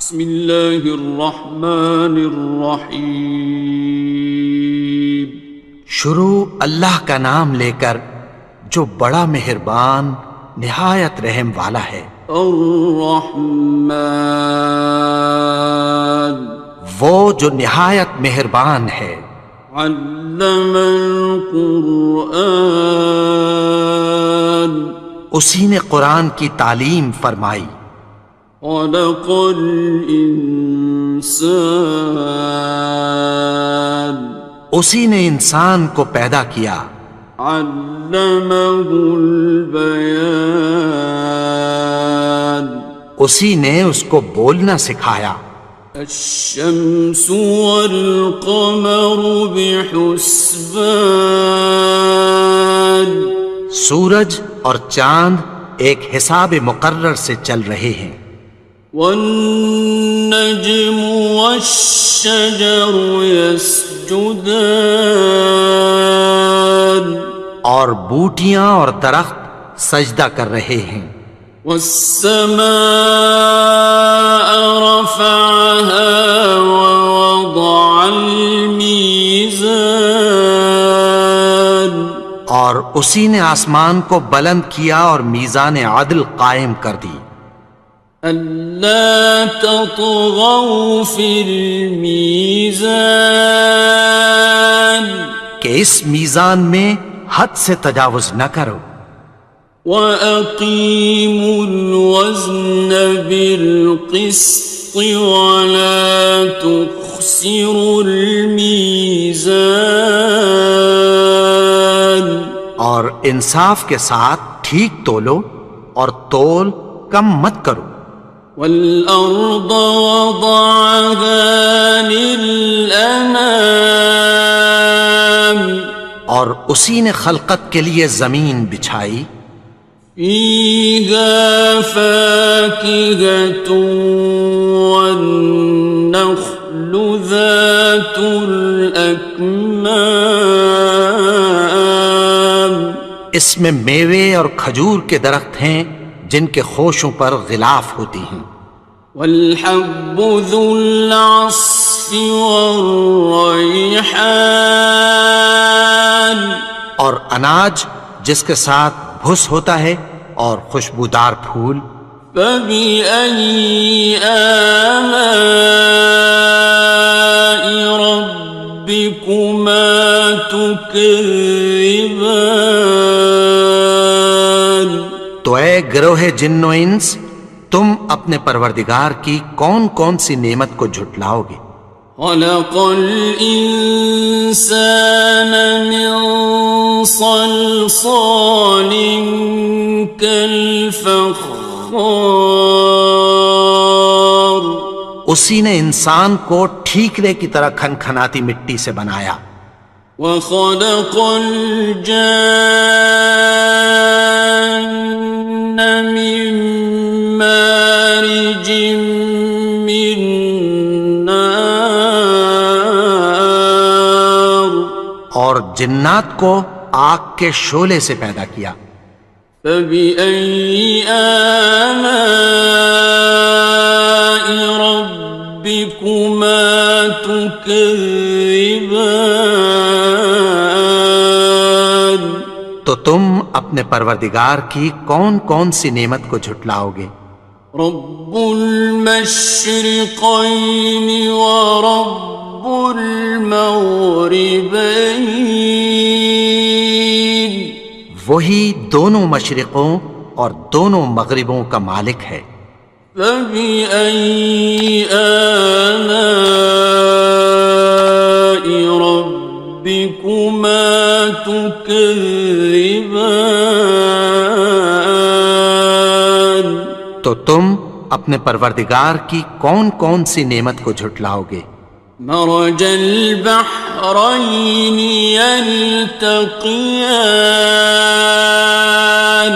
بسم اللہ الرحمن الرحیم۔ شروع اللہ کا نام لے کر جو بڑا مہربان نہایت رحم والا ہے۔ الرحمن، وہ جو نہایت مہربان ہے۔ علم القرآن، اسی نے قرآن کی تعلیم فرمائی۔ خلق الانسان، اسی نے انسان کو پیدا کیا۔ علمہ البیان، اسی نے اس کو بولنا سکھایا۔ الشمس والقمر بحسبان، سورج اور چاند ایک حساب مقرر سے چل رہے ہیں۔ والنجم والشجر يسجدان، اور بوٹیاں اور درخت سجدہ کر رہے ہیں۔ والسماء رفعها ووضع الميزان، اور اسی نے آسمان کو بلند کیا اور میزان عدل قائم کر دی۔ ألا تطغوا في الميزان، کہ اس میزان میں حد سے تجاوز نہ کرو۔ وَأَقِيمُوا الْوَزْنَ بِالْقِسْطِ وَلَا تُخْسِرُوا الْمِيزَانَ، اور انصاف کے ساتھ ٹھیک تولو اور تول کم مت کرو۔ وَالْأَرْضَ وَضَعَهَا لِلْأَنَامِ، اور اسی نے خلقت کے لیے زمین بچھائی۔ فِيهَا فَاكِهَةٌ وَالنَّخْلُ ذَاتُ الْأَكْمَامِ، اس میں میوے اور کھجور کے درخت ہیں جن کے خوشوں پر غلاف ہوتی ہیں۔ وَالْحَبُّ ذُو الْعَصْفِ وَالرَّيْحَانِ، اور اناج جس کے ساتھ بھس ہوتا ہے اور خوشبودار پھول۔ فَبِأَيِّ آلَاءِ رَبِّكُمَا تُكَذِّبَانِ، تو اے گروہ جن و انس، تم اپنے پروردگار کی کون کون سی نعمت کو جھٹلاؤ گے؟ خَلَقَ الْإِنسَانَ مِنْ صَلْصَالٍ كَالْفَخَّارِ، اسی نے انسان کو ٹھیکرے کی طرح کھنکھناتی مٹی سے بنایا۔ وَخَلَقَ الْجَانَّ مِن مَّارِجٍ مِّن نَّارٍ، اور جنات کو آگ کے شعلے سے پیدا کیا۔ فَبِأَيِّ آلَاءِ رَبِّكُمَا تُكَذِّبَانِ، تو تم اپنے پروردگار کی کون کون سی نعمت کو جھٹلاؤ گے؟ رب المشرقین ورب المغربین، وہی دونوں مشرقوں اور دونوں مغربوں کا مالک ہے۔ فَبِأَيِّ آلَاءِ رَبِّكُمَا تُكَذِّبَانِ، تو تم اپنے پروردگار کی کون کون سی نعمت کو جھٹلاؤ گے؟ مرج البحرین یلتقیان،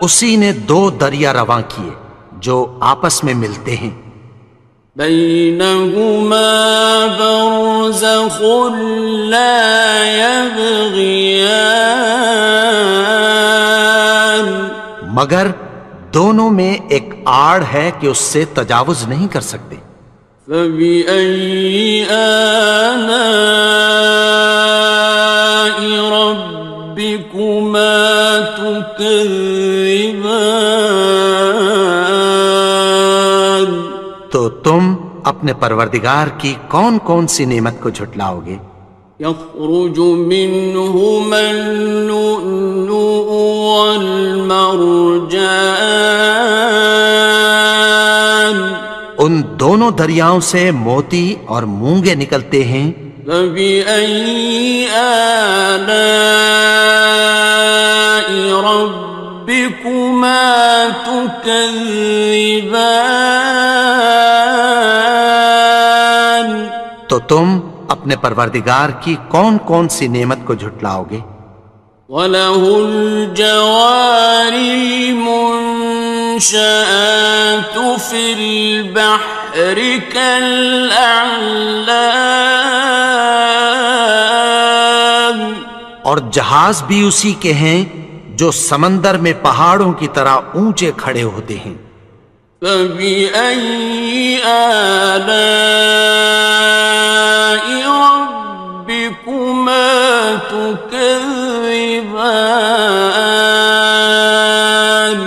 اسی نے دو دریا رواں کیے جو آپس میں ملتے ہیں۔ بینہما برزخ لا یبغیان، مگر دونوں میں ایک آڑ ہے کہ اس سے تجاوز نہیں کر سکتے۔ فبأي آلاء ربكما تكذبان؟ تو تم اپنے پروردگار کی کون کون سی نعمت کو جھٹلاؤ گے؟ يخرج منهما اللؤلؤ والمرجان ان دونوں دریاؤں سے موتی اور مونگے نکلتے ہیں۔ فبأي آلاء ربكما تكذبان؟ تو تم اپنے پروردگار کی کون کون سی نعمت کو جھٹلاؤ گے؟ وَلَهُ الْجَوَارِ الْمُنشَآتُ فِي الْبَحْرِ كَالْأَعْلَامِ، اور جہاز بھی اسی کے ہیں جو سمندر میں پہاڑوں کی طرح اونچے کھڑے ہوتے ہیں۔ فَبِأَيِّ آلَاءِ رَبِّكُمَا تُكَذِّبَانِ؟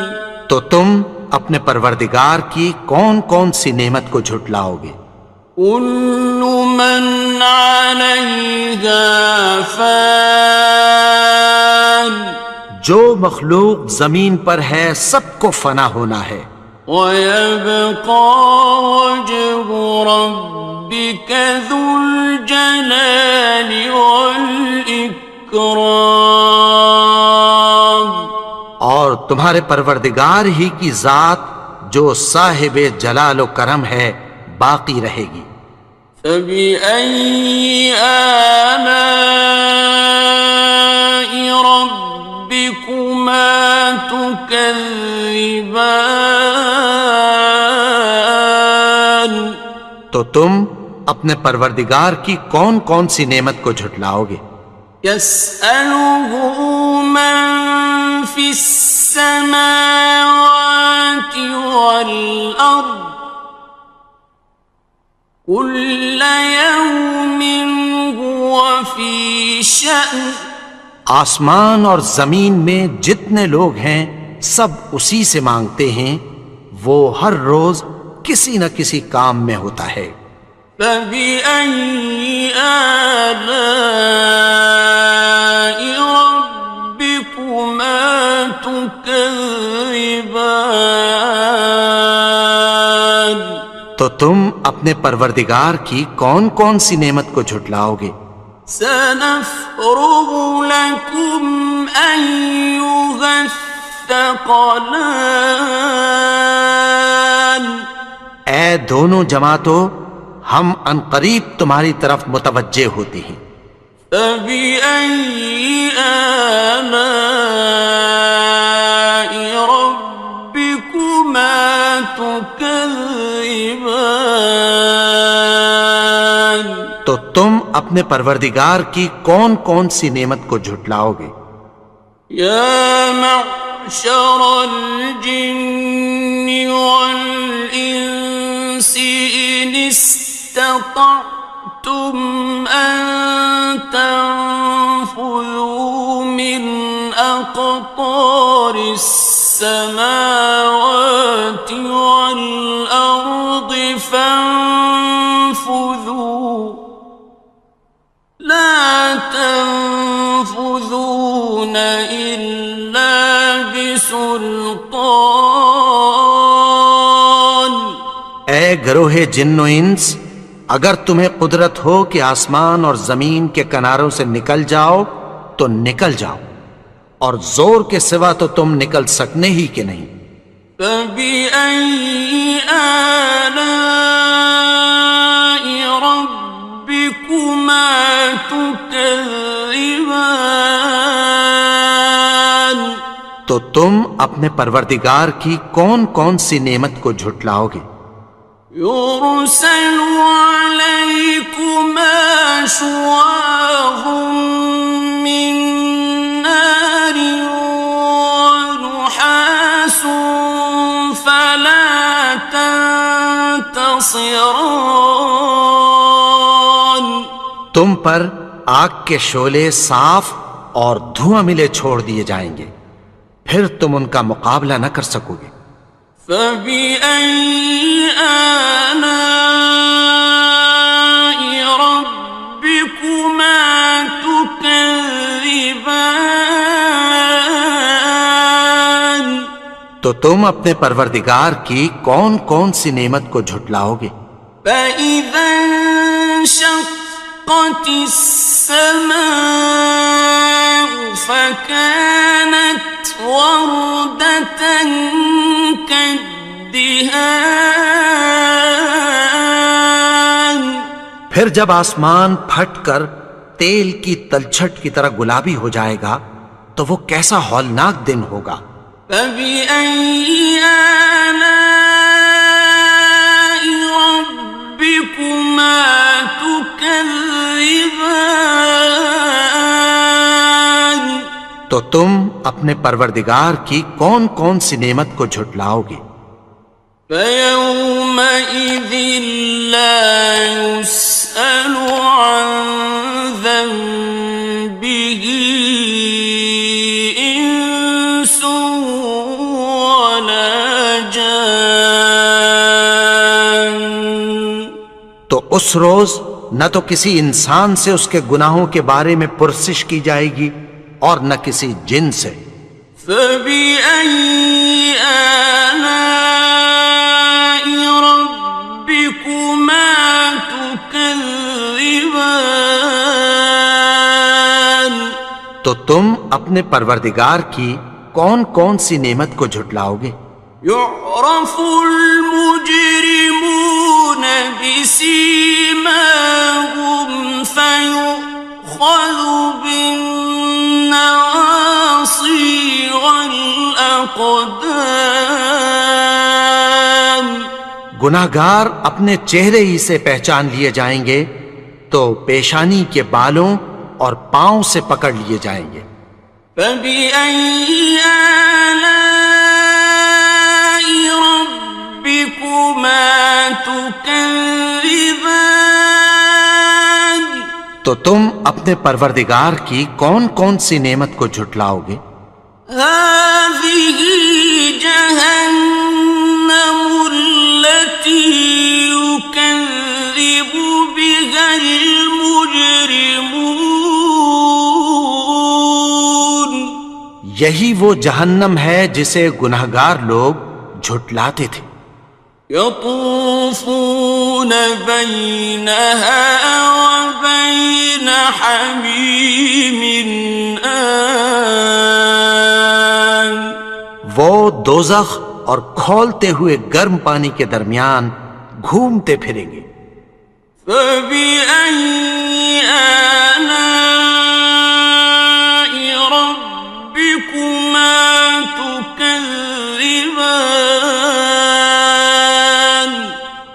تو تم اپنے پروردگار کی کون کون سی نعمت کو جھٹلاؤ گے؟ كُلُّ مَنْ عَلَيْهَا فَانٍ، جو مخلوق زمین پر ہے سب کو فنا ہونا ہے۔ وَيَبْقَى وَجْهُ رَبِّكَ ذُو الْجَلَالِ وَالْإِكْرَامِ، اور تمہارے پروردگار ہی کی ذات جو صاحب جلال و کرم ہے باقی رہے گی۔ فَبِأَيِّ آلَاءِ رَبِّكُمَا تُكَذِّبَانِ؟ تو تم اپنے پروردگار کی کون کون سی نعمت کو جھٹلاؤ گے؟ يَسْأَلُهُ مَن فِي السَّمَاوَاتِ وَالْأَرْضِ كُلَّ يَوْمٍ هُوَ فِي شَأْنٍ، آسمان اور زمین میں جتنے لوگ ہیں سب اسی سے مانگتے ہیں، وہ ہر روز کسی نہ کسی کام میں ہوتا ہے۔ فَبِأَيِّ آلَاءِ رَبِّكُمَا تُكَذِّبَانِ؟ تو تم اپنے پروردگار کی کون کون سی نعمت کو جھٹلاؤ گے؟ سَنَفْرُغُ لَكُمْ أَيُّهَ الثَّقَلَانِ؟ اے دونوں جماعتوں، ہم عنقریب تمہاری طرف متوجہ ہوتے ہیں۔ فَبِأَيِّ آلَاءِ رَبِّكُمَا تُكَذِّبَانِ؟ تو تم اپنے پروردگار کی کون کون سی نعمت کو جھٹلاؤ گے؟ يَا مَعْشَرَ الْجِنِّ وَالْإِنسِ إِنِ اسْتَطَعْتُمْ أَن تَنفُذُوا مِنْ أَقْطَارِ السَّمَاوَاتِ وَالْأَرْضِ فَانفُذُوا لَا تَنفُذُونَ إِلَّا بِسُلْطَانٍ۔ اے گروہ جن و انس، اگر تمہیں قدرت ہو کہ آسمان اور زمین کے کناروں سے نکل جاؤ تو نکل جاؤ، اور زور کے سوا تو تم نکل سکنے ہی کہ نہیں۔ فَبِأَيِّ آلَاءِ رَبِّكُمَا تُكَذِّبَانِ؟ تو تم اپنے پروردگار کی کون کون سی نعمت کو جھٹلاؤ گے؟ يُرْسَلُ عَلَيْكُمَا شُوَاظٌ مِّن نَّارٍ وَنُحَاسٌ خصران. تم پر آگ کے شعلے صاف اور دھواں ملے چھوڑ دیے جائیں گے، پھر تم ان کا مقابلہ نہ کر سکو گے۔ فبأي آلاء ربكما تكذبان. تو تم اپنے پروردگار کی کون کون سی نعمت کو جھٹلاؤ گے؟ فإذا انشقت السماء فكانت وردة كالدهان. پھر جب آسمان پھٹ کر تیل کی تلچھٹ کی طرح گلابی ہو جائے گا تو وہ کیسا ہولناک دن ہوگا۔ فبأي آلاء ربكما تكذبان. تو تم اپنے پروردگار کی کون کون سی نعمت کو جھٹلاؤ گے؟ فيومئذ لا يسأل عن ذنبه إنس ولا جان. تو اس روز نہ تو کسی انسان سے اس کے گناہوں کے بارے میں پرسش کی جائے گی اور نہ کسی جن سے۔ فبأي آلاء ربكما تكذبان. تو تم اپنے پروردگار کی کون کون سی نعمت کو جھٹلاؤ گے؟ يعرف المجرمون بسيماهم فيؤخذ بالنواصي والأقدام. گناہگار اپنے چہرے ہی سے پہچان لیے جائیں گے تو پیشانی کے بالوں اور پاؤں سے پکڑ لیے جائیں گے۔ فبأي آلاء ربكما تكذبان. تو تم اپنے پروردگار کی کون کون سی نعمت کو جھٹلاؤ گے؟ هذه جهنم التي يكذب بها المجرمون. یہی وہ جہنم ہے جسے گناہگار لوگ جھٹلاتے تھے۔ يطوفون بينها وبين حميم آن. وہ دوزخ اور کھولتے ہوئے گرم پانی کے درمیان گھومتے پھریں گے۔ فبأي آلاء ربكما تكذبان.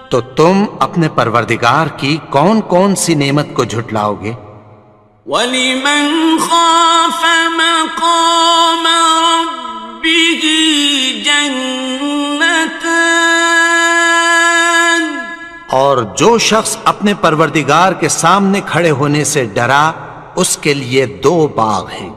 تو تم اپنے پروردگار کی کون کون سی نعمت کو جھٹلاؤ گے؟ وَلِمَنْ خَافَ مَقَامَ رَبِّهِ جَنَّتَانِ. اور جو شخص اپنے پروردگار کے سامنے کھڑے ہونے سے ڈرا اس کے لیے دو باغ ہیں۔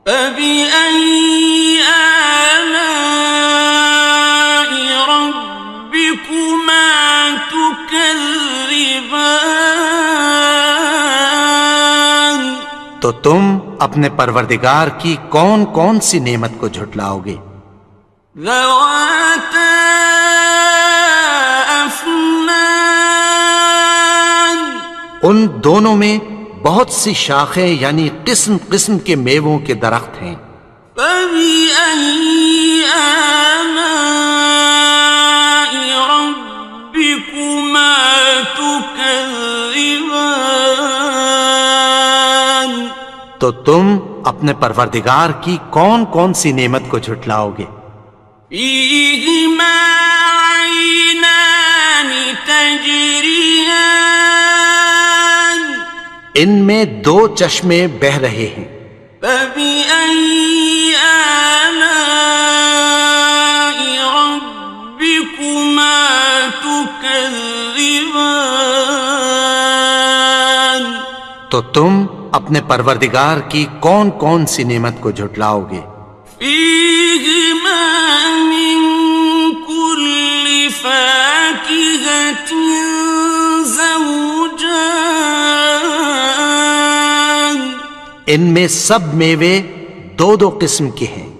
فَبِأَيِّ آلَاءِ رَبِّكُمَا تُكَذِّبَانِ. تو تم اپنے پروردگار کی کون کون سی نعمت کو جھٹلاؤ گے؟ ذَوَاتَا أَفْنَانٍ. ان دونوں میں بہت سی شاخیں یعنی قسم قسم کے میووں کے درخت ہیں۔ فَبِأَيِّ آلَاءِ رَبِّكُمَا تُكَذِّبَانِ. تو تم اپنے پروردگار کی کون کون سی نعمت کو جھٹلاؤ گے؟ فِيهِمَا عَيْنَانِ تَجْرِيَانِ. ان میں دو چشمے بہہ رہے ہیں۔ فَبِأَيِّ آلَاءِ رَبِّكُمَا تُكَذِّبَانِ. تكذبان تو تم اپنے پروردگار کی کون کون سی نعمت کو جھٹلاؤ گے؟ فيهما من كل فاكهة زوجان ان میں سب میوے دو دو قسم کے ہیں۔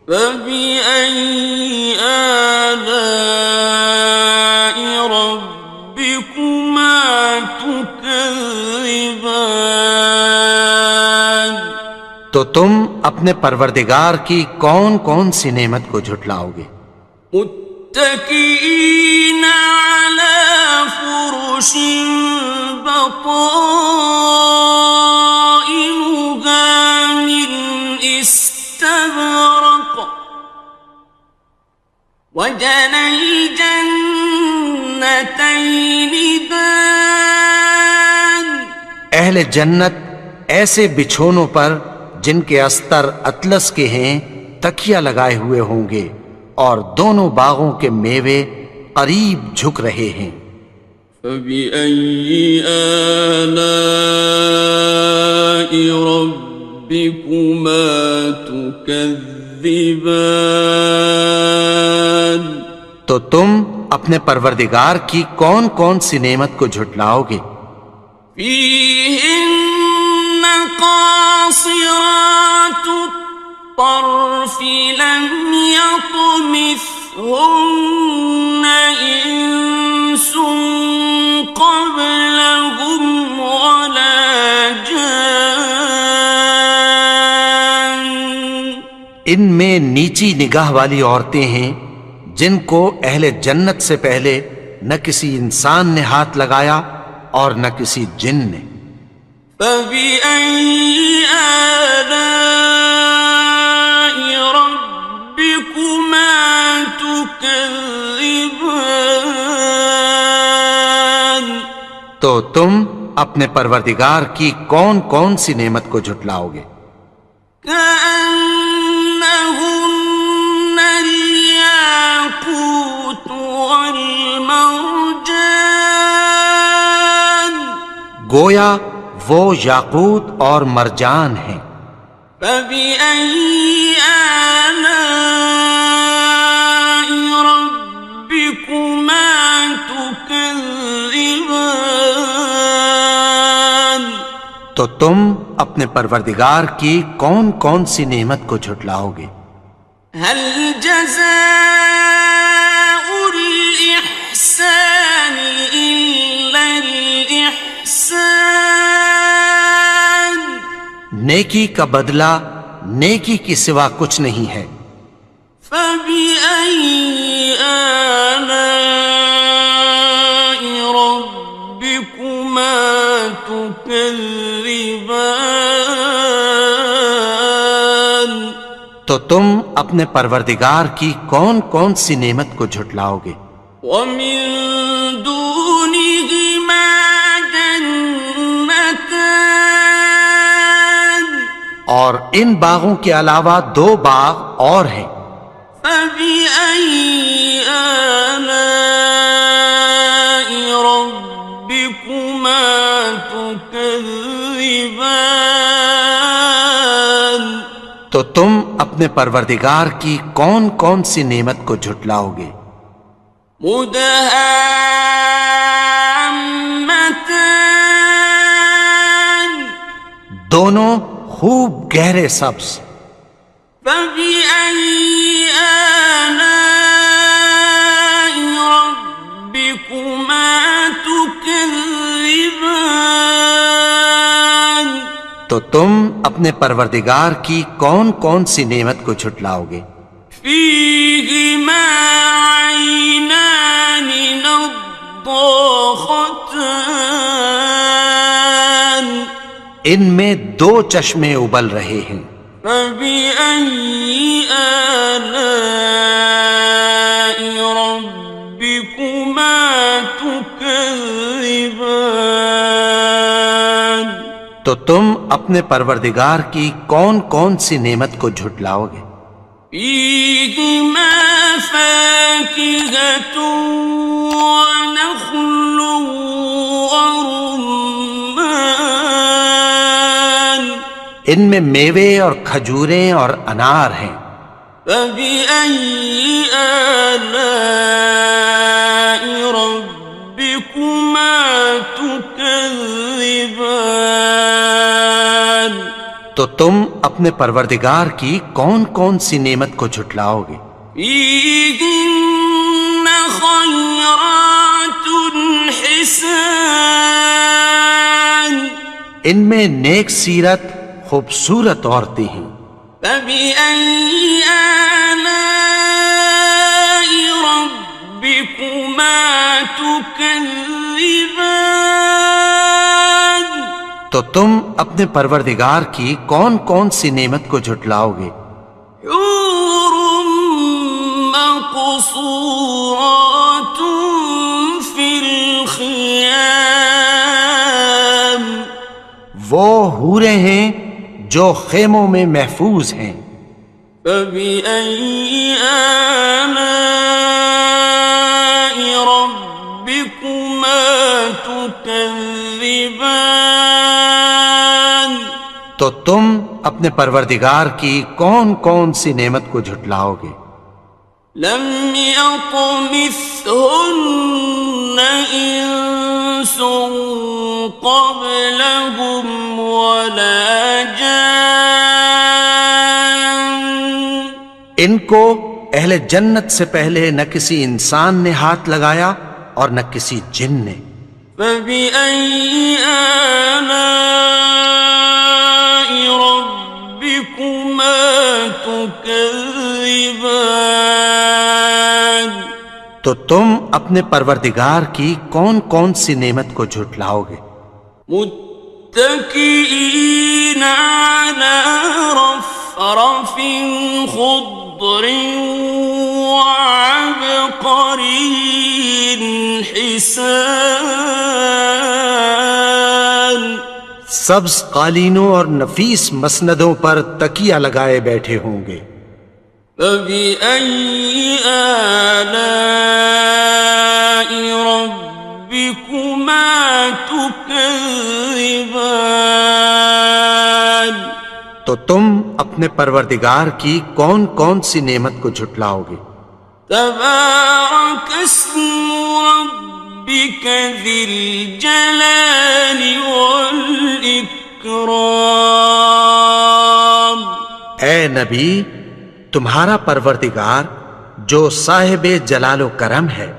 فبأي آلاء ربكما تكذبان تو تم اپنے پروردگار کی کون کون سی نعمت کو جھٹلاؤ گے؟ متكئين على فرش بطائنها من استبرق وجنى الجنتين دان اہل جنت ایسے بچھونوں پر جن کے استر اطلس کے ہیں تکیہ لگائے ہوئے ہوں گے اور دونوں باغوں کے میوے قریب جھک رہے ہیں۔ فبأي آلاء ربكما تكذبان تو تم اپنے پروردگار کی کون کون سی نعمت کو جھٹلاؤ گے؟ فيهن قاصرات الطرف لم يطمثهن إنس قبلهم ولا جان ان میں نیچی نگاہ والی عورتیں ہیں جن کو اہل جنت سے پہلے نہ کسی انسان نے ہاتھ لگایا اور نہ کسی جن نے۔ فبأي آلاء ربكما تكذبان تو تم اپنے پروردگار کی کون کون سی نعمت کو جھٹلاؤ گے؟ كأنهن الياقوت والمرجان گویا وہ یاقوت اور مرجان ہیں۔ فبأي آلاء ربكما تكذبان تو تم اپنے پروردگار کی کون کون سی نعمت کو جھٹلاؤ گے؟ هل جزاء الإحسان إلا الإحسان نیکی کا بدلہ نیکی کی سوا کچھ نہیں ہے۔ فبأي آلاء ربكما تكذبان تو تم اپنے پروردگار کی کون کون سی نعمت کو جھٹلاؤ گے؟ ومن دونهما جنتان اور ان باغوں کے علاوہ دو باغ اور ہیں۔ فبأي آلاء ربكما تكذبان تو تم اپنے پروردگار کی کون کون سی نعمت کو جھٹلاؤ گے؟ مدهامتان دونوں خوب گہرے سبز۔ فبأي آلاء ربكما تكذبان تو تم اپنے پروردگار کی کون کون سی نعمت کو جھٹلاؤ گے؟ فيهما عينان نضاختان ان میں دو چشمے ابل رہے ہیں۔ فبأي آلاء ربكما تكذبان تو تم اپنے پروردگار کی کون کون سی نعمت کو جھٹلاؤ گے؟ فيهما فاكهة ونخل ورمان ان میں میوے اور کھجوریں اور انار ہیں. فبأي آلاء ربكما تكذبان تو تم اپنے پروردگار کی کون کون سی نعمت کو جھٹلاؤ گے؟ فيهن خيرات حسان ان میں نیک سیرت خوبصورت عورتیں ہیں. فبأي آلاء ربكما تكذبان تو تم اپنے پروردگار کی کون کون سی نعمت کو جھٹلاؤ گے؟ حور مقصورات في الخيام وہ حوریں ہیں جو خیموں میں محفوظ ہیں. فبأي آلاء ربكما تكذبان تو تم اپنے پروردگار کی کون کون سی نعمت کو جھٹلاؤ گے؟ لم يطمثهن إنس قبلهم ولا جان ان کو اہل جنت سے پہلے نہ کسی انسان نے ہاتھ لگایا اور نہ کسی جن نے. فبأي آلاء ربكما تكذبان تو تم اپنے پروردگار کی کون کون سی نعمت کو جھٹلاؤ گے؟ متكئين على رفرف خضر وعبقري حسان سبز قالینوں اور نفیس مسندوں پر تکیہ لگائے بیٹھے ہوں گے. فبأي آلاء ربكما تكذبان تو تم اپنے پروردگار کی کون کون سی نعمت کو جھٹلاؤ گے؟ تبارك اسم ربك ذي الجلال والإكرام اے نبی، تمہارا پروردگار جو صاحب جلال و کرم ہے،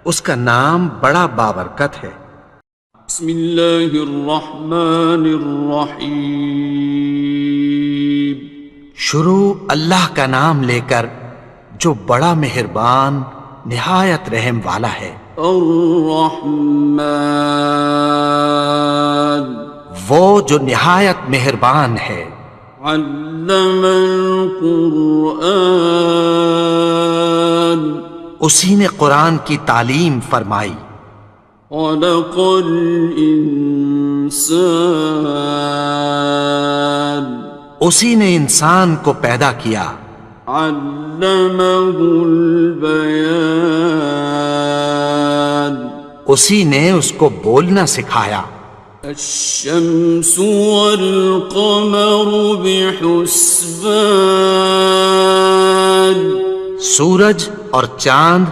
اس کا نام بڑا بابرکت ہے. بسم اللہ الرحمن الرحیم شروع اللہ کا نام لے کر جو بڑا مہربان نہایت رحم والا ہے. الرحمن وہ جو نہایت مہربان ہے. علم القرآن اسی نے قرآن کی تعلیم فرمائی. خلق الانسان اسی نے انسان کو پیدا کیا. علمہ البیان اسی نے اس کو بولنا سکھایا. الشمس والقمر بحسبان سورج اور چاند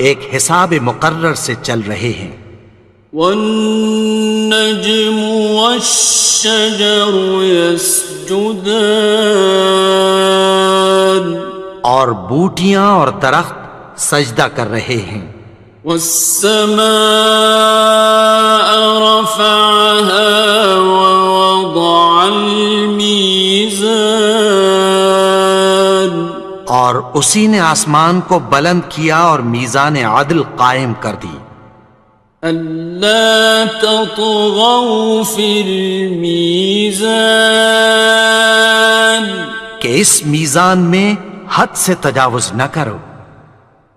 ایک حساب مقرر سے چل رہے ہیں. والنجم والشجر يسجدان اور بوٹیاں اور درخت سجدہ کر رہے ہیں. والسماء رفعها ووضع الميزان اور اسی نے آسمان کو بلند کیا اور میزان عدل قائم کر دی. ألا تطغوا في الميزان کہ اس میزان میں حد سے تجاوز نہ کرو.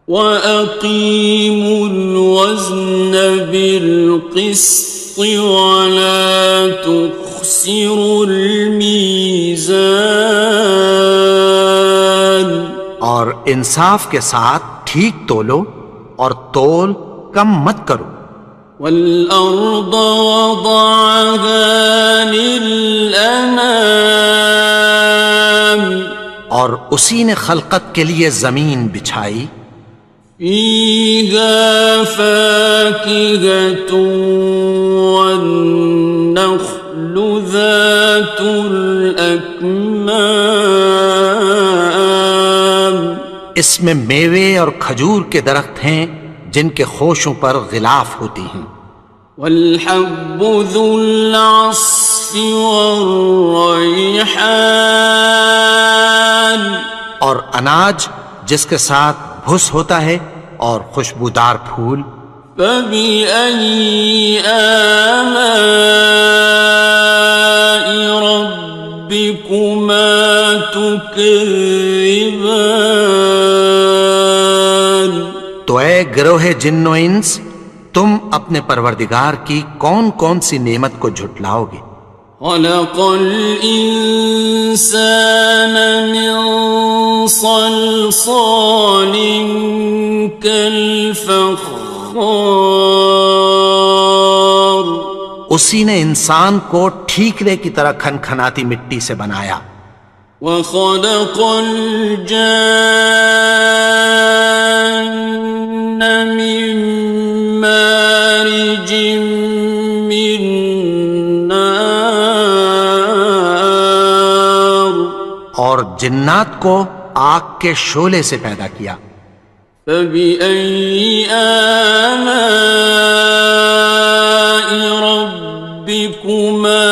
وَأَقِيمُوا الْوَزْنَ بِالْقِسْطِ وَلَا تُخْسِرُوا الْمِيزَانَ اور انصاف کے ساتھ ٹھیک تولو اور تول کم مت کرو. والأرض وضعها للأنام اور اسی نے خلقت کے لیے زمین بچھائی. فيها فاكهة والنخل ذات الأكمام اس میں میوے اور کھجور کے درخت ہیں جن کے خوشوں پر غلاف ہوتی ہیں. والحب ذو العصف والریحان اور اناج جس کے ساتھ بھس ہوتا ہے اور خوشبودار پھول. فبأي آلاء ربكما تكذبان تو اے گروہ جن و انس، تم اپنے پروردگار کی کون کون سی نعمت کو جھٹلاؤ گے؟ خلق الإنسان من صلصال كالفخار اسی نے انسان کو ٹھیکرے کی طرح کھنکھناتی مٹی سے بنایا. وخلق الجان من مارج من نار اور جنات کو آگ کے شعلے سے پیدا کیا. فبأي آلاء ربكما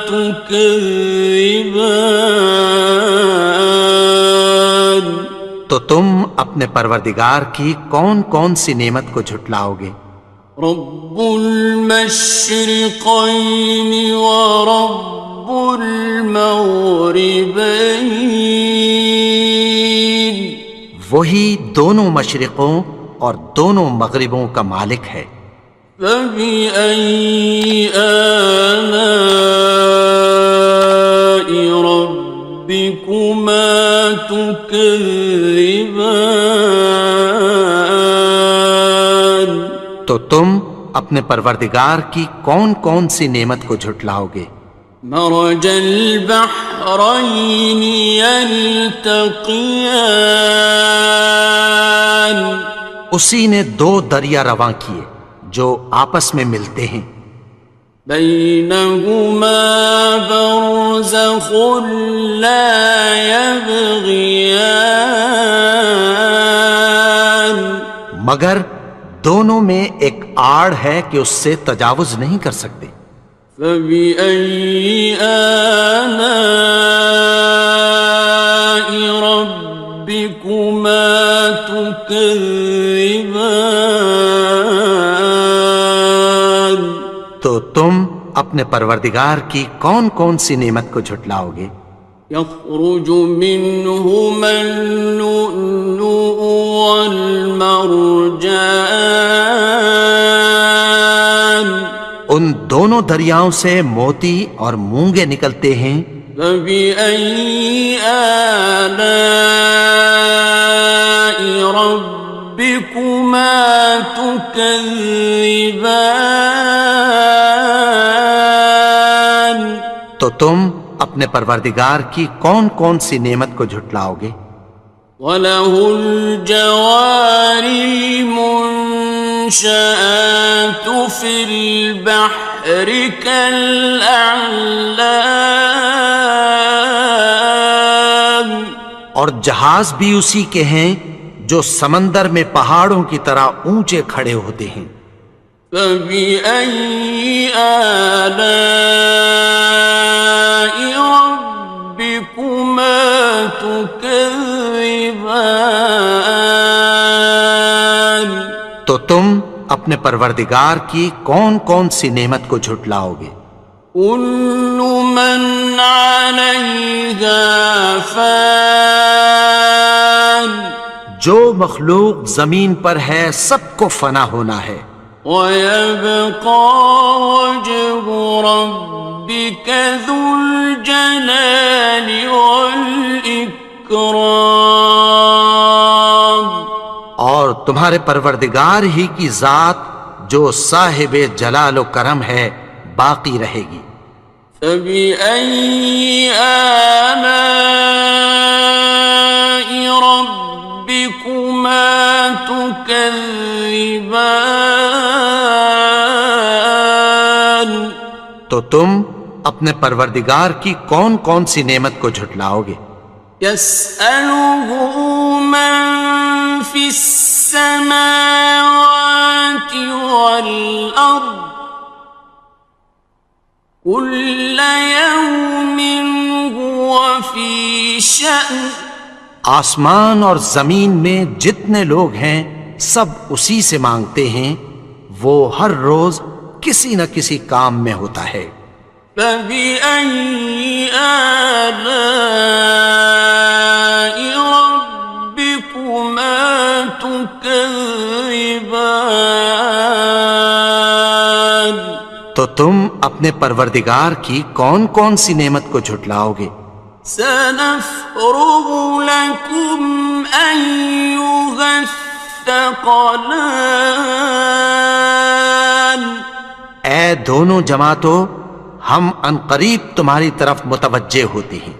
تكذبان تو تم اپنے پروردگار کی کون کون سی نعمت کو جھٹلاؤ گے؟ رب المشرقين ورب المغربين وہی دونوں مشرقوں اور دونوں مغربوں کا مالک ہے. فبأي آلاء ربكما تكذبان تو تم اپنے پروردگار کی کون کون سی نعمت کو جھٹلاؤ گے؟ مرج البحرين يلتقيان اسی نے دو دریا رواں کیے جو آپس میں ملتے ہیں. بينهما برزخ لا يبغيان مگر دونوں میں ایک آڑ ہے کہ اس سے تجاوز نہیں کر سکتے. فبأي آلاء ربكما تكذبان تو تم اپنے پروردگار کی کون کون سی نعمت کو جھٹلاؤ گے؟ يخرج منهما اللؤلؤ والمرجان ان دونوں دریاؤں سے موتی اور مونگے نکلتے ہیں. فبأي آلاء ربكما تكذبان تو تم اپنے پروردگار کی کون کون سی نعمت کو جھٹلاؤ گے؟ وَلَهُ الْجَوَارِ الْمُنشَآتُ فِي الْبَحْرِ كَالْأَعْلَامِ اور جہاز بھی اسی کے ہیں جو سمندر میں پہاڑوں کی طرح اونچے کھڑے ہوتے ہیں. فَبِأَيِّ آلَاءِ رَبِّكُمَا تُكَذِّبَانِ تو تم اپنے پروردگار کی کون کون سی نعمت کو جھٹلاؤ گے؟ كُلُّ مَنْ عَلَيْهَا فَانٍ جو مخلوق زمین پر ہے سب کو فنا ہونا ہے. وَيَبْقَى وَجْهُ رَبِّكَ ذُو الْجَلَالِ وَالْإِكْرَامِ اور تمہارے پروردگار ہی کی ذات جو صاحب جلال و کرم ہے باقی رہے گی۔ فَبِأَيِّ آلَاءِ رَبِّكُمَا تُكَذِّبَانِ؟ تو تم اپنے پروردگار کی کون کون سی نعمت کو جھٹلاؤ گے؟ يَسْأَلُهُ مَن فِي السَّمَاوَاتِ وَالْأَرْضِ كُلَّ يَوْمٍ هُوَ فِي شَأْنٍ۔ آسمان اور زمین میں جتنے لوگ ہیں سب اسی سے مانگتے ہیں، وہ ہر روز کسی نہ کسی کام میں ہوتا ہے۔ فَبِأَيِّ آلَاءِ رَبِّكُمَا تُكَذِّبَانِ؟ تو تم اپنے پروردگار کی کون کون سی نعمت کو جھٹلاؤ گے؟ سَنَفْرُغُ لَكُمْ أَيُّهَ الثَّقَلَانِ۔ اے دونوں جماعتوں، ہم عنقریب تمہاری طرف متوجہ ہوتے ہیں۔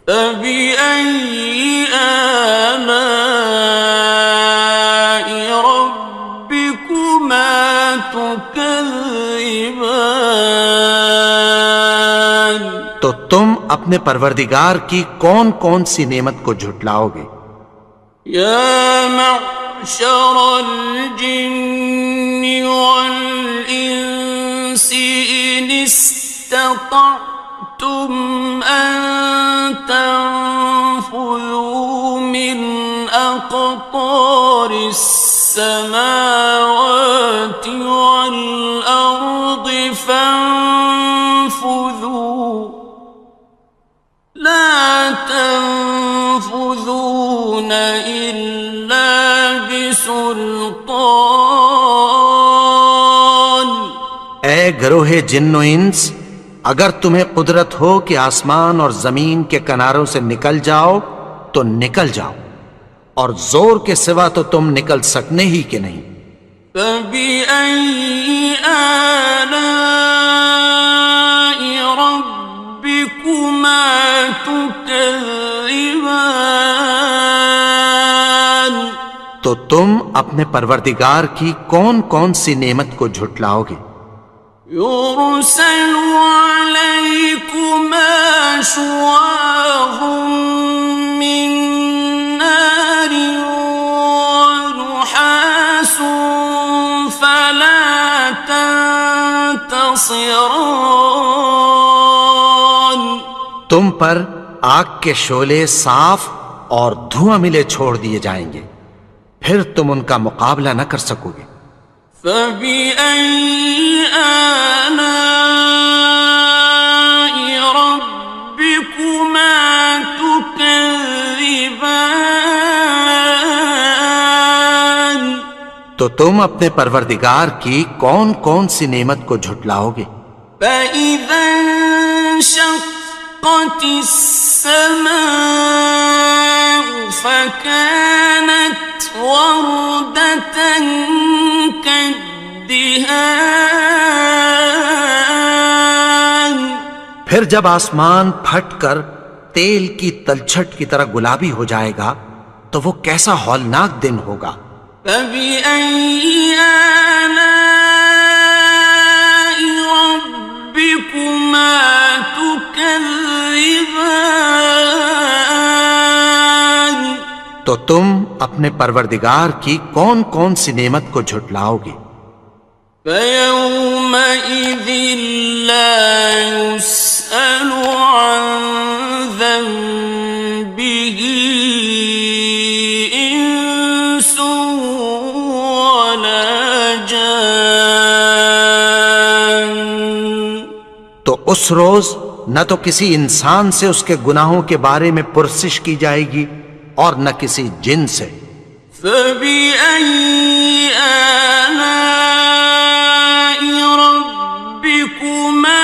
فَبِأَيِّ آلَاءِ رَبِّكُمَا تُكَذِّبَانِ؟ تو تم اپنے پروردگار کی کون کون سی نعمت کو جھٹلاؤ گے؟ يَا مَعْشَرَ الْجِنِّ وَالْإِنسِ إِنِ اسْتَطَعْتُمْ أَن تَنفُذُوا مِنْ أَقْطَارِ السَّمَاوَاتِ وَالْأَرْضِ فَانفُذُوا لَا تَنفُذُونَ إِلَّا بِسُلْطَانٍ۔ اے گروہ جن و انس، اگر تمہیں قدرت ہو کہ آسمان اور زمین کے کناروں سے نکل جاؤ تو نکل جاؤ، اور زور کے سوا تو تم نکل سکنے ہی کہ نہیں۔ فَبِأَيِّ آلَاءِ رَبِّكُمَا تُكَذِّبَانِ؟ تو تم اپنے پروردگار کی کون کون سی نعمت کو جھٹلاؤ گے؟ يُرْسَلُ عَلَيْكُمَا شُوَاظٌ مِّن نَّارٍ وَنُحَاسٌ فَلَا تَنتَصِرَانِ۔ تم پر آگ کے شعلے صاف اور دھواں ملے چھوڑ دیے جائیں گے، پھر تم ان کا مقابلہ نہ کر سکو گے۔ فَبِأَيِّ آلَاءِ رَبِّكُمَا تُكَذِّبَانِ؟ تو تم اپنے پروردگار کی کون کون سی نعمت کو جھٹلاؤ گے؟ فَإِذَا انشَقَّتِ السَّمَاءُ فَكَانَتْ وَرْدَةً كَالدِّهَانِ۔ پھر جب آسمان پھٹ کر تیل کی تلچھٹ کی طرح گلابی ہو جائے گا تو وہ کیسا ہولناک دن ہوگا۔ فَبِأَيِّ آلَاءِ رَبِّكُمَا تُكَذِّبَانِ؟ تو تم اپنے پروردگار کی کون کون سی نعمت کو جھٹلاؤ گے؟ فَيَوْمَئِذٍ لَا يُسْأَلُ عَن ذَنبِهِ إِنسٌ وَلَا جَانٌ۔ تو اس روز نہ تو کسی انسان سے اس کے گناہوں کے بارے میں پرسش کی جائے گی اور نہ کسی جن سے۔ فَبِأَيِّ آلَاءِ رَبِّكُمَا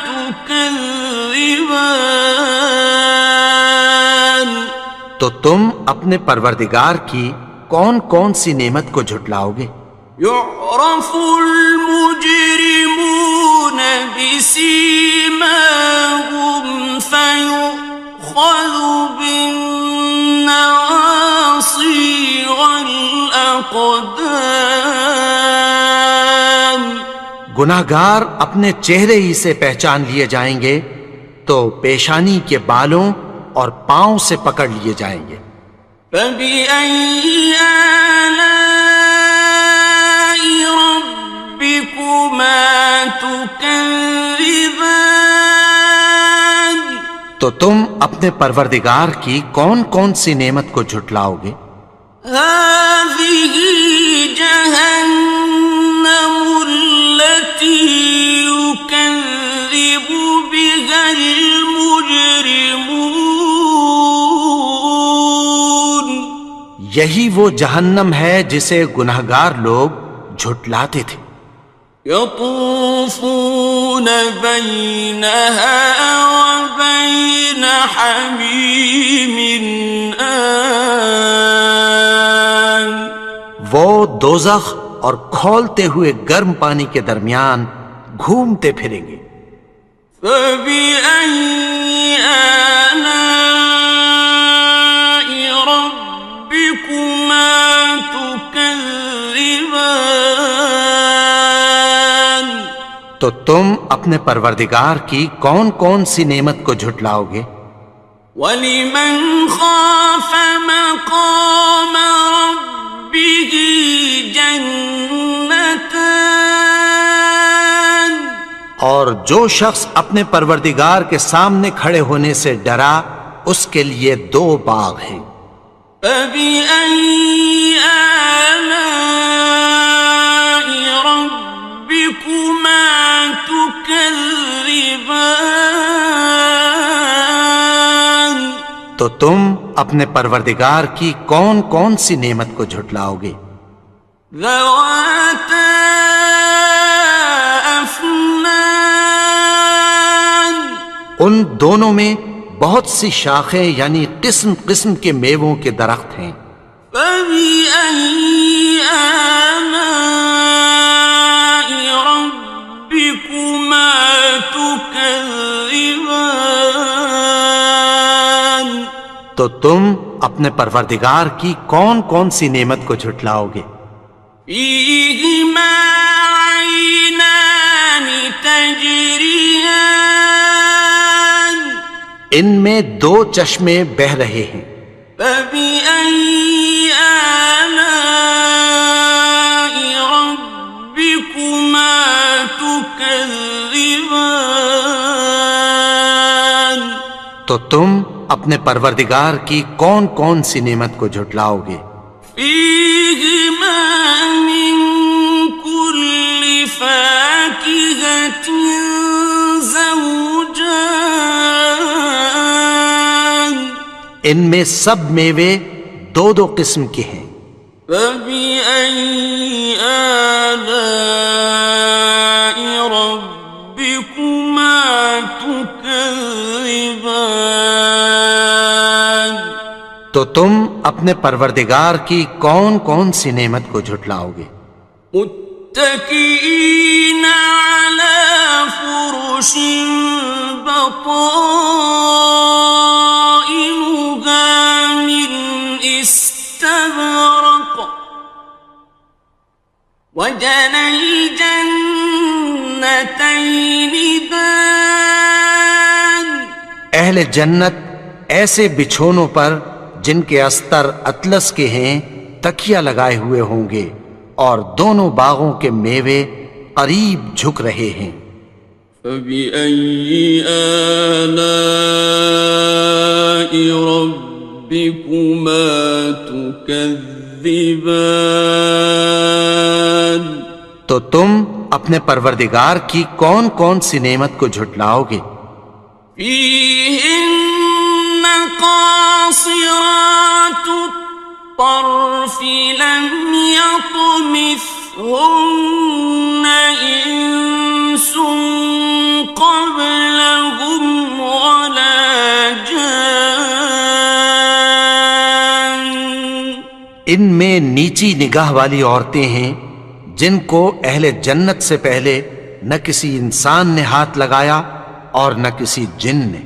تُكَذِّبَانِ؟ تو تم اپنے پروردگار کی کون کون سی نعمت کو جھٹلاؤ گے؟ يعرف المجرمون بسيماهم فيؤخذ بالنواصي والأقدام. گناہگار اپنے چہرے ہی سے پہچان لیے جائیں گے تو پیشانی کے بالوں اور پاؤں سے پکڑ لیے جائیں گے. فبأي آلاء ربكما تكذبان. تو تم اپنے پروردگار کی کون کون سی نعمت کو جھٹلاؤ گے؟ هذه جهنم التي يكذب بها المجرمون. یہی وہ جہنم ہے جسے گناہگار لوگ جھٹلاتے تھے. يطوفون بينها وبين حميم آن. وہ دوزخ اور کھولتے ہوئے گرم پانی کے درمیان گھومتے پھریں گے. فبأي آلاء ربكما تكذبان. تو تم اپنے پروردگار کی کون کون سی نعمت کو جھٹلاؤ گے؟ وَلِمَنْ خَافَ مَقَامَ رَبِّهِ جَنَّتَانِ. اور جو شخص اپنے پروردگار کے سامنے کھڑے ہونے سے ڈرا اس کے لیے 2 باغ ہیں. فَبِأَيِّ آلَاءِ رَبِّكُمَا تُكَذِّبَانِ. تو تم اپنے پروردگار کی کون کون سی نعمت کو جھٹلاؤ گے؟ ذَوَاتَا أَفْنَانٍ. ان دونوں میں بہت سی شاخیں یعنی قسم قسم کے میووں کے درخت ہیں. فَبِأَيِّ آلَاءِ رَبِّكُمَا تُكَذِّبَانِ. تو تم اپنے پروردگار کی کون کون سی نعمت کو جھٹلاؤ گے؟ فِيهِمَا عَيْنَانِ تَجْرِيَانِ. ان میں 2 چشمے بہہ رہے ہیں. فَبِأَيِّ آلَاءِ رَبِّكُمَا تُكَذِّبَانِ. تو تم اپنے پروردگار کی کون کون سی نعمت کو جھٹلاؤ گے؟ فِيهِمَا مِن كُلِّ فَاكِهَةٍ زَوْجَانِ. ان میں سب میوے 2 قسم کے ہیں. فَبِأَيِّ آلَاءِ رَبِّكُمَا تُكَذِّبَانِ. تو تم اپنے پروردگار کی کون کون سی نعمت کو جھٹلاؤ گے؟ متكئين على فرش بطائنها من استبرق وجنى الجنتين دان. اہل جنت ایسے بچھونوں پر جن کے استر اطلس کے ہیں تکیہ لگائے ہوئے ہوں گے اور دونوں باغوں کے میوے قریب جھک رہے ہیں. فَبِأَيِّ آلَاءِ رَبِّكُمَا تُكَذِّبَانِ. تو تم اپنے پروردگار کی کون کون سی نعمت کو جھٹلاؤ گے؟ فِيهِنَّ قَاصِرَاتُ الطَّرْفِ لَمْ يَطْمِثْهُنَّ إِنسٌ قَبْلَهُمْ وَلَا جَانٌّ. ان میں نیچی نگاہ والی عورتیں ہیں جن کو اہل جنت سے پہلے نہ کسی انسان نے ہاتھ لگایا اور نہ کسی جن نے۔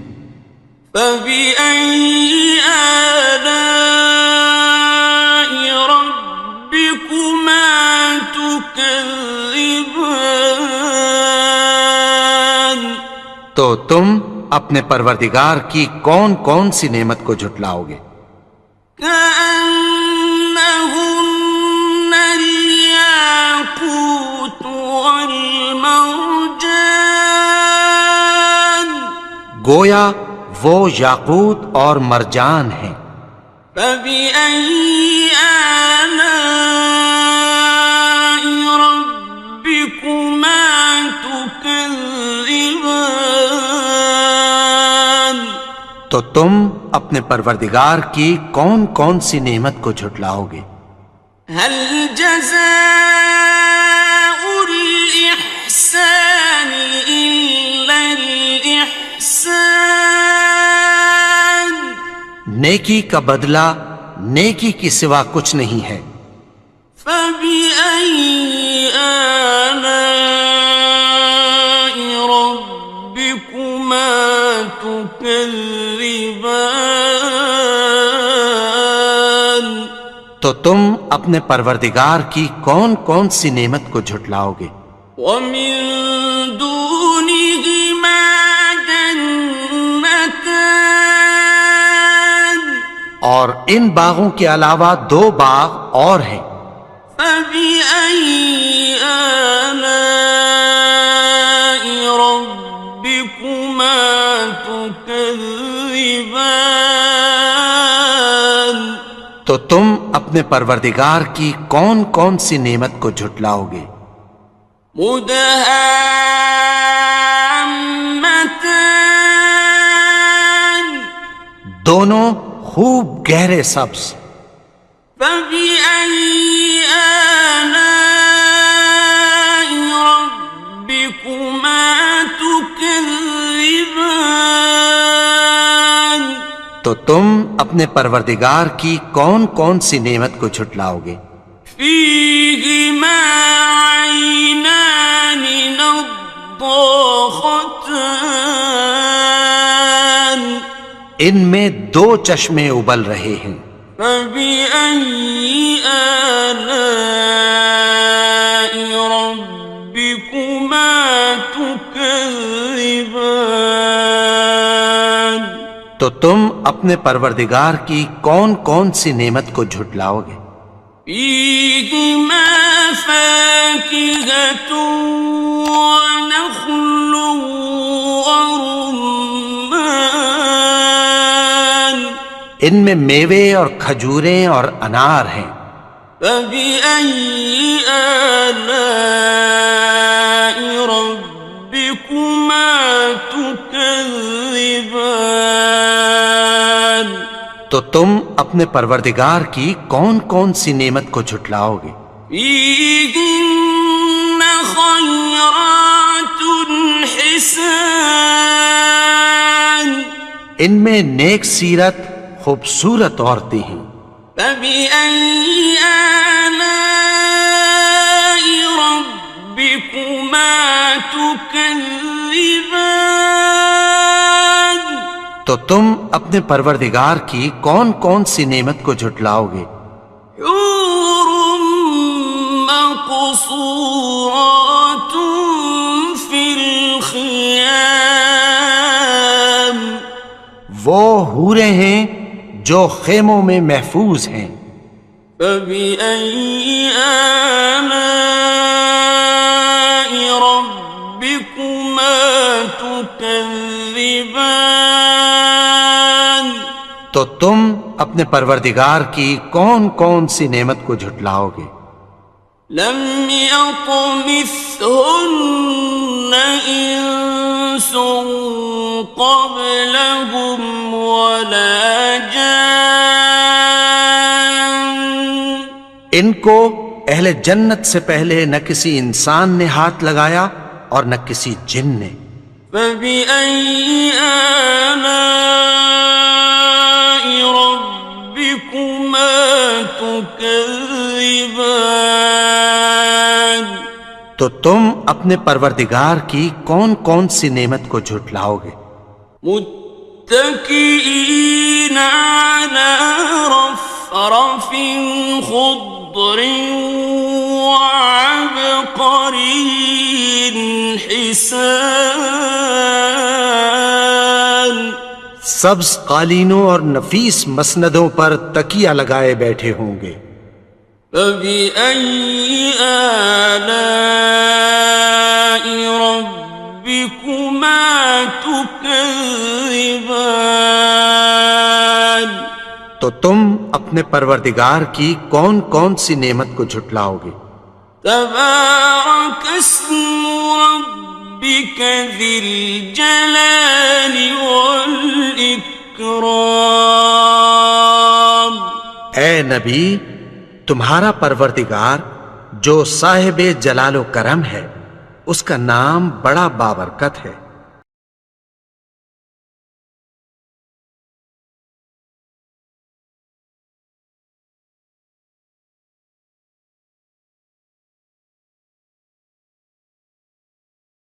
فَبِأَيِّ آلَاءِ رَبِّكُمَا تُكَذِّبَانِ، تو تم اپنے پروردگار کی کون کون سی نعمت کو جھٹلاؤ گے؟ كأنهن الياقوت والمرجان، گویا وہ یاقوت اور مرجان ہیں۔ فبأي آلاء ربكما تكذبان، تو تم اپنے پروردگار کی کون کون سی نعمت کو جھٹلاؤ گے؟ هل جزاء الإحسان إلا الإحسان، نیکی کا بدلہ نیکی کی سوا کچھ نہیں ہے۔ فبأي آلاء ربكما تكذبان، تو تم اپنے پروردگار کی کون کون سی نعمت کو جھٹلاؤ گے؟ ومن دونهما جنتان، اور ان باغوں کے علاوہ دو باغ اور ہیں۔ فبأي آلاء ربكما تكذبان، تو تم اپنے پروردگار کی کون کون سی نعمت کو جھٹلاؤ گے؟ مدهامتان، دونوں خوب گہرے سبز۔ فبأي آلاء ربكما تكذبان، تو تم اپنے پروردگار کی کون کون سی نعمت کو جھٹلاؤ گے؟ فيهما عينان نضاختان، ان میں دو چشمے ابل رہے ہیں۔ فبأي آلاء ربكما تكذبان، تو تم اپنے پروردگار کی کون کون سی نعمت کو جھٹلاؤ گے؟ فيهما فاكهة ونخل ورمان، ان میں میوے اور کھجوریں اور انار ہیں۔ فبأي آلاء ربكما تكذبان، تو تم اپنے پروردگار کی کون کون سی نعمت کو جھٹلاؤ گے؟ فيهن خيرات حسان، ان میں نیک سیرت خوبصورت عورتیں ہیں۔ فبأي آلاء ربكما تكذبان، تو تم اپنے پروردگار کی کون کون سی نعمت کو جھٹلاؤ گے؟ حور مقصورات في الخيام، وہ حوریں ہیں جو خیموں میں محفوظ ہیں۔ فبأي آلاء ربكما تكذبان، تو تم اپنے پروردگار کی کون کون سی نعمت کو جھٹلاؤ گے؟ لم يطمثهن إنس قبلهم ولا جان، ان کو اہل جنت سے پہلے نہ کسی انسان نے ہاتھ لگایا اور نہ کسی جن نے۔ فبأي آلاء ربكما تكذبان، تكذبان تو تم اپنے پروردگار کی کون کون سی نعمت کو جھٹلاؤ گے؟ متكئين على رفرف خضر وعبقري حسان سبز قالینوں اور نفیس مسندوں پر تکیہ لگائے بیٹھے ہوں گے۔ فبأي آلاء ربكما تكذبان تو تم اپنے پروردگار کی کون کون سی نعمت کو جھٹلاؤ گے؟ تبارك اسم ربك ذي الجلال والإكرام اے نبی، تمہارا پروردگار جو صاحب جلال و کرم ہے، اس کا نام بڑا بابرکت ہے۔